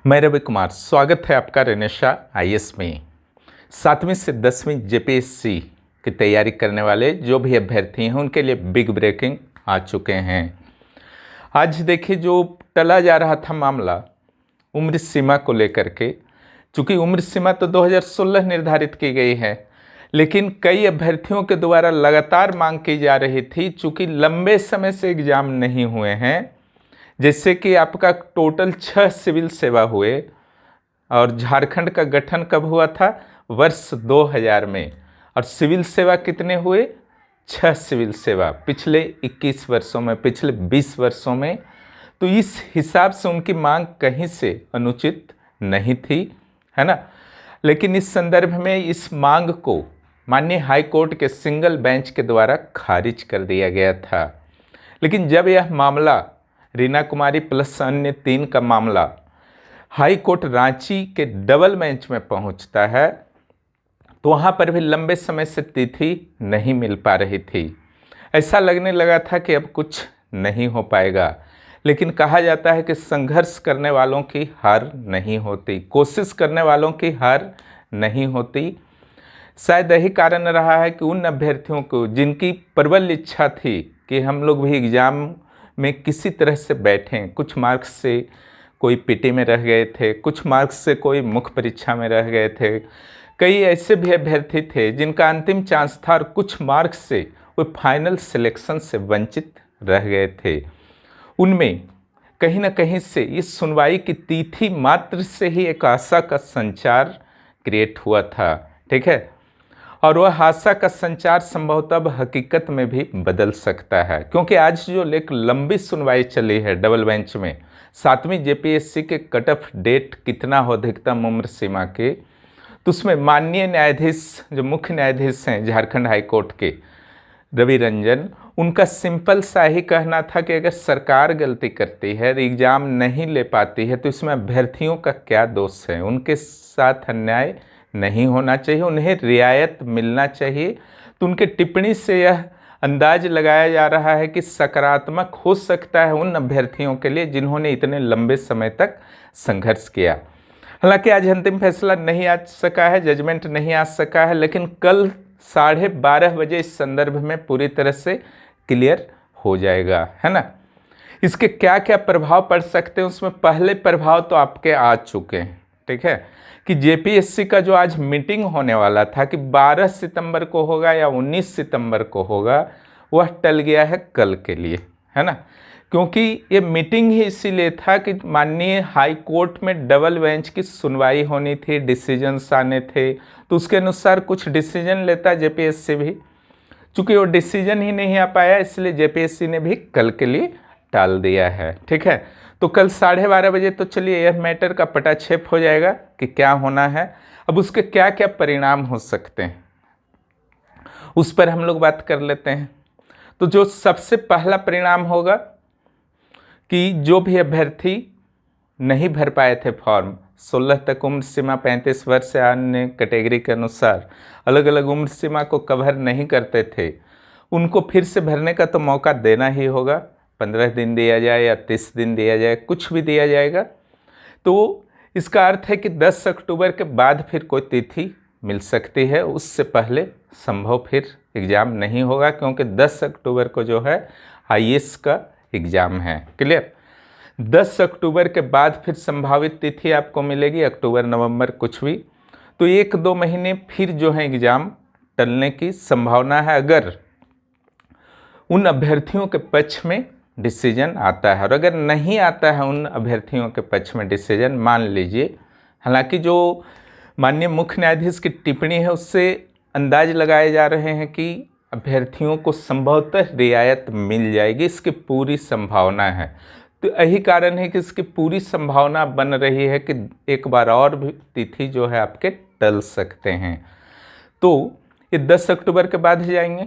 मैं रवि कुमार, स्वागत है आपका रेनेशा आईएएस में। 7वीं से 10वीं जेपीएससी की तैयारी करने वाले जो भी अभ्यर्थी हैं उनके लिए बिग ब्रेकिंग आ चुके हैं। आज देखिए, जो टला जा रहा था मामला उम्र सीमा को लेकर के, चूँकि उम्र सीमा तो 2016 निर्धारित की गई है, लेकिन कई अभ्यर्थियों के द्वारा लगातार मांग की जा रही थी, चूँकि लंबे समय से एग्ज़ाम नहीं हुए हैं। जैसे कि आपका टोटल 6 सिविल सेवा हुए और झारखंड का गठन कब हुआ था? वर्ष 2000 में। और सिविल सेवा कितने हुए? 6 सिविल सेवा पिछले 21 वर्षों में, पिछले 20 वर्षों में। तो इस हिसाब से उनकी मांग कहीं से अनुचित नहीं थी, है ना। लेकिन इस संदर्भ में इस मांग को माननीय हाई कोर्ट के सिंगल बेंच के द्वारा खारिज कर दिया गया था। लेकिन जब यह मामला रीना कुमारी प्लस अन्य 3 का मामला हाई कोर्ट रांची के डबल बेंच में पहुंचता है, तो वहां पर भी लंबे समय से तिथि नहीं मिल पा रही थी। ऐसा लगने लगा था कि अब कुछ नहीं हो पाएगा। लेकिन कहा जाता है कि संघर्ष करने वालों की हार नहीं होती, कोशिश करने वालों की हार नहीं होती। शायद यही कारण रहा है कि उन अभ्यर्थियों को जिनकी प्रबल इच्छा थी कि हम लोग भी एग्ज़ाम में किसी तरह से बैठें, कुछ मार्क्स से कोई पीटी में रह गए थे, कुछ मार्क्स से कोई मुख्य परीक्षा में रह गए थे, कई ऐसे भी अभ्यर्थी थे जिनका अंतिम चांस था और कुछ मार्क्स से वो फाइनल सिलेक्शन से वंचित रह गए थे। उनमें कहीं ना कहीं से इस सुनवाई की तिथि मात्र से ही एक आशा का संचार क्रिएट हुआ था, ठीक है। और वह आशा का संचार संभवतः अब हकीकत में भी बदल सकता है, क्योंकि आज जो एक लंबी सुनवाई चली है डबल बेंच में, 7वीं जेपीएससी के कट ऑफ डेट कितना हो अधिकतम उम्र सीमा के, तो उसमें माननीय न्यायाधीश जो मुख्य न्यायाधीश हैं झारखंड हाई कोर्ट के रवि रंजन, उनका सिंपल सा ही कहना था कि अगर सरकार गलती करती है, एग्ज़ाम नहीं ले पाती है, तो इसमें अभ्यर्थियों का क्या दोष है। उनके साथ अन्याय नहीं होना चाहिए, उन्हें रियायत मिलना चाहिए। तो उनके टिप्पणी से यह अंदाज लगाया जा रहा है कि सकारात्मक हो सकता है उन अभ्यर्थियों के लिए जिन्होंने इतने लंबे समय तक संघर्ष किया। हालांकि आज अंतिम फैसला नहीं आ सका है, जजमेंट नहीं आ सका है, लेकिन कल 12:30 बजे इस संदर्भ में पूरी तरह से क्लियर हो जाएगा, है ना। इसके क्या क्या प्रभाव पड़ सकते हैं, उसमें पहले प्रभाव तो आपके आ चुके हैं, ठीक है, कि जेपीएससी का जो आज मीटिंग होने वाला था कि 12 सितंबर को होगा या 19 सितंबर को होगा, वह टल गया है कल के लिए, है ना। क्योंकि ये मीटिंग ही इसीलिए था कि माननीय हाई कोर्ट में डबल बेंच की सुनवाई होनी थी, डिसीजंस आने थे, तो उसके अनुसार कुछ डिसीजन लेता जेपीएससी भी। चूँकि वो डिसीजन ही नहीं आ पाया, इसलिए जेपीएससी ने भी कल के लिए टाल दिया है, ठीक है। तो कल 12:30 बजे तो चलिए यह मैटर का पटाक्षेप हो जाएगा कि क्या होना है। अब उसके क्या क्या परिणाम हो सकते हैं उस पर हम लोग बात कर लेते हैं। तो जो सबसे पहला परिणाम होगा कि जो भी अभ्यर्थी नहीं भर पाए थे फॉर्म, 16 तक उम्र सीमा, 35 वर्ष से अन्य कैटेगरी के अनुसार अलग अलग उम्र सीमा को कवर नहीं करते थे, उनको फिर से भरने का तो मौका देना ही होगा। 15 दिन दिया जाए या 30 दिन दिया जाए, कुछ भी दिया जाएगा। तो इसका अर्थ है कि 10 अक्टूबर के बाद फिर कोई तिथि मिल सकती है, उससे पहले संभव फिर एग्ज़ाम नहीं होगा, क्योंकि 10 अक्टूबर को जो है आईएएस का एग्ज़ाम है। क्लियर। 10 अक्टूबर के बाद फिर संभावित तिथि आपको मिलेगी अक्टूबर नवंबर कुछ भी। तो 1-2 महीने फिर जो है एग्ज़ाम टलने की संभावना है, अगर उन अभ्यर्थियों के पक्ष में डिसीजन आता है। और अगर नहीं आता है उन अभ्यर्थियों के पक्ष में डिसीजन, मान लीजिए, हालांकि जो माननीय मुख्य न्यायाधीश की टिप्पणी है उससे अंदाज लगाए जा रहे हैं कि अभ्यर्थियों को संभवतः रियायत मिल जाएगी, इसकी पूरी संभावना है। तो यही कारण है कि इसकी पूरी संभावना बन रही है कि एक बार और भी तिथि जो है आपके टल सकते हैं। तो ये 10 अक्टूबर के बाद ही जाएंगे।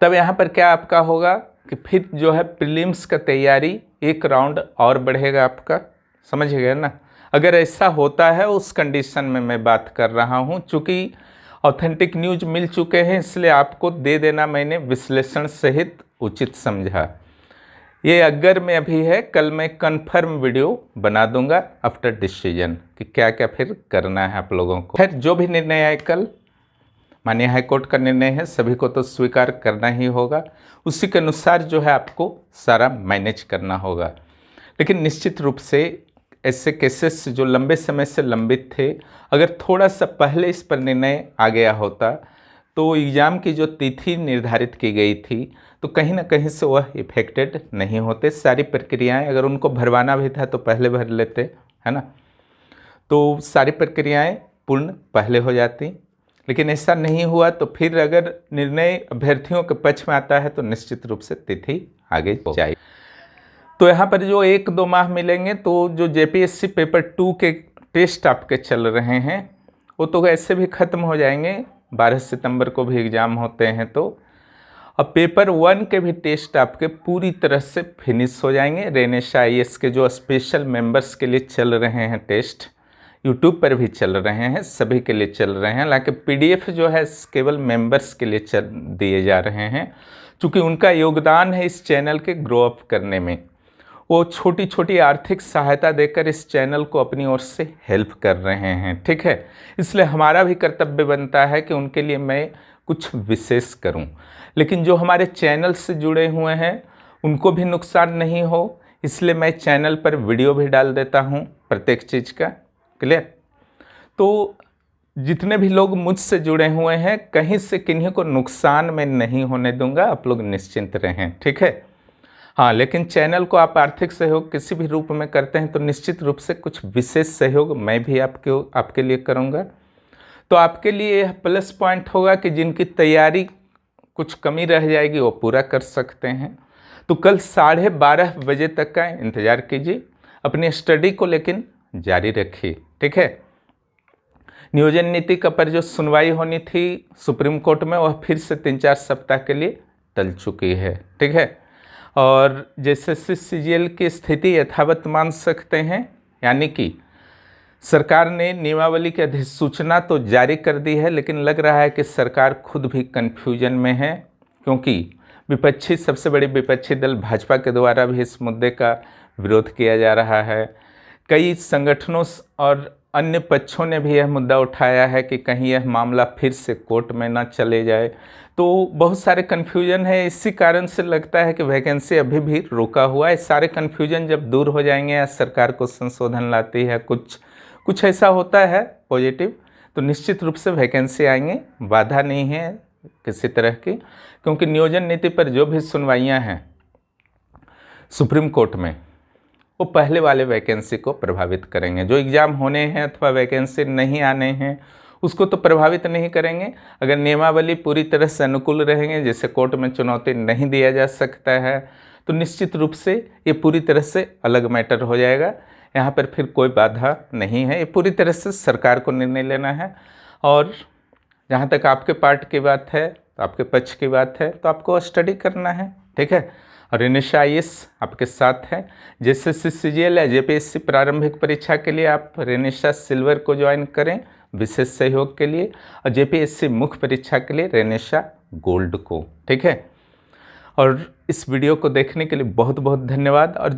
तब यहाँ पर क्या आपका होगा कि फिर जो है प्रीलिम्स का तैयारी एक राउंड और बढ़ेगा आपका, समझ गए ना। अगर ऐसा होता है उस कंडीशन में मैं बात कर रहा हूँ, चूँकि ऑथेंटिक न्यूज मिल चुके हैं इसलिए आपको दे देना मैंने विश्लेषण सहित उचित समझा। ये अगर में अभी है, कल मैं कन्फर्म वीडियो बना दूंगा आफ्टर डिसीजन कि क्या क्या फिर करना है आप लोगों को। खैर जो भी निर्णय आए कल, माननीय हाईकोर्ट का निर्णय है, सभी को तो स्वीकार करना ही होगा, उसी के अनुसार जो है आपको सारा मैनेज करना होगा। लेकिन निश्चित रूप से ऐसे केसेस जो लंबे समय से लंबित थे, अगर थोड़ा सा पहले इस पर निर्णय आ गया होता तो एग्ज़ाम की जो तिथि निर्धारित की गई थी तो कहीं ना कहीं से वह इफेक्टेड नहीं होते। सारी प्रक्रियाएं अगर उनको भरवाना भी था तो पहले भर लेते, है ना, तो सारी प्रक्रियाएं पूर्ण पहले हो जाती। लेकिन ऐसा नहीं हुआ तो फिर अगर निर्णय अभ्यर्थियों के पक्ष में आता है तो निश्चित रूप से तिथि आगे जाएगी। तो यहाँ पर जो 1-2 माह मिलेंगे तो जो जेपीएससी पेपर 2 के टेस्ट आपके चल रहे हैं वो तो ऐसे भी ख़त्म हो जाएंगे, 12 सितंबर को भी एग्ज़ाम होते हैं। तो अब पेपर 1 के भी टेस्ट आपके पूरी तरह से फिनिश हो जाएंगे। रेनेशा आईएएस के जो स्पेशल मेंबर्स के लिए चल रहे हैं टेस्ट, यूट्यूब पर भी चल रहे हैं, सभी के लिए चल रहे हैं। हालांकि पीडीएफ जो है केवल मेंबर्स के लिए दिए जा रहे हैं, क्योंकि उनका योगदान है इस चैनल के ग्रो अप करने में। वो छोटी छोटी आर्थिक सहायता देकर इस चैनल को अपनी ओर से हेल्प कर रहे हैं, ठीक है। इसलिए हमारा भी कर्तव्य बनता है कि उनके लिए मैं कुछ विशेष करूं। लेकिन जो हमारे चैनल से जुड़े हुए हैं उनको भी नुकसान नहीं हो, इसलिए मैं चैनल पर वीडियो भी डाल देता हूं प्रत्येक चीज़ का। क्लियर? तो जितने भी लोग मुझसे जुड़े हुए हैं, कहीं से किन्हीं को नुकसान मैं नहीं होने दूंगा, आप लोग निश्चिंत रहें, ठीक है। हाँ, लेकिन चैनल को आप आर्थिक सहयोग किसी भी रूप में करते हैं तो निश्चित रूप से कुछ विशेष सहयोग मैं भी आपके लिए करूँगा। तो आपके लिए यह प्लस पॉइंट होगा कि जिनकी तैयारी कुछ कमी रह जाएगी वो पूरा कर सकते हैं। तो कल 12:30 बजे तक का इंतज़ार कीजिए, अपनी स्टडी को लेकिन जारी रखिए, ठीक है। नियोजन नीति का पर जो सुनवाई होनी थी सुप्रीम कोर्ट में वह फिर से 3-4 सप्ताह के लिए टल चुकी है, ठीक है। और जैसे सीजीएल की स्थिति यथावत मान सकते हैं, यानी कि सरकार ने नियमावली की अधिसूचना तो जारी कर दी है, लेकिन लग रहा है कि सरकार खुद भी कन्फ्यूजन में है, क्योंकि सबसे बड़ी विपक्षी दल भाजपा के द्वारा भी इस मुद्दे का विरोध किया जा रहा है। कई संगठनों और अन्य पक्षों ने भी यह मुद्दा उठाया है कि कहीं यह मामला फिर से कोर्ट में ना चले जाए। तो बहुत सारे कन्फ्यूजन है, इसी कारण से लगता है कि वैकेंसी अभी भी रुका हुआ है। सारे कन्फ्यूजन जब दूर हो जाएंगे या सरकार को संशोधन लाती है, कुछ ऐसा होता है पॉजिटिव, तो निश्चित रूप से वैकेंसी आएंगे, बाधा नहीं है किसी तरह की। क्योंकि नियोजन नीति पर जो भी सुनवाइयाँ हैं सुप्रीम कोर्ट में वो पहले वाले वैकेंसी को प्रभावित करेंगे। जो एग्ज़ाम होने हैं अथवा वैकेंसी नहीं आने हैं उसको तो प्रभावित नहीं करेंगे। अगर नियमावली पूरी तरह से अनुकूल रहेंगे, जैसे कोर्ट में चुनौती नहीं दिया जा सकता है, तो निश्चित रूप से ये पूरी तरह से अलग मैटर हो जाएगा। यहाँ पर फिर कोई बाधा नहीं है, ये पूरी तरह से सरकार को निर्णय लेना है। और जहाँ तक आपके पार्ट की बात है, तो आपके पक्ष की बात है, तो आपको स्टडी करना है, ठीक है। और रेनेशा आईएएस आपके साथ है। जैसे सीजीएल या जेपीएससी प्रारंभिक परीक्षा के लिए आप रेनेशा सिल्वर को ज्वाइन करें विशेष सहयोग के लिए, और जेपीएससी मुख्य परीक्षा के लिए रेनेशा गोल्ड को, ठीक है। और इस वीडियो को देखने के लिए बहुत बहुत धन्यवाद। और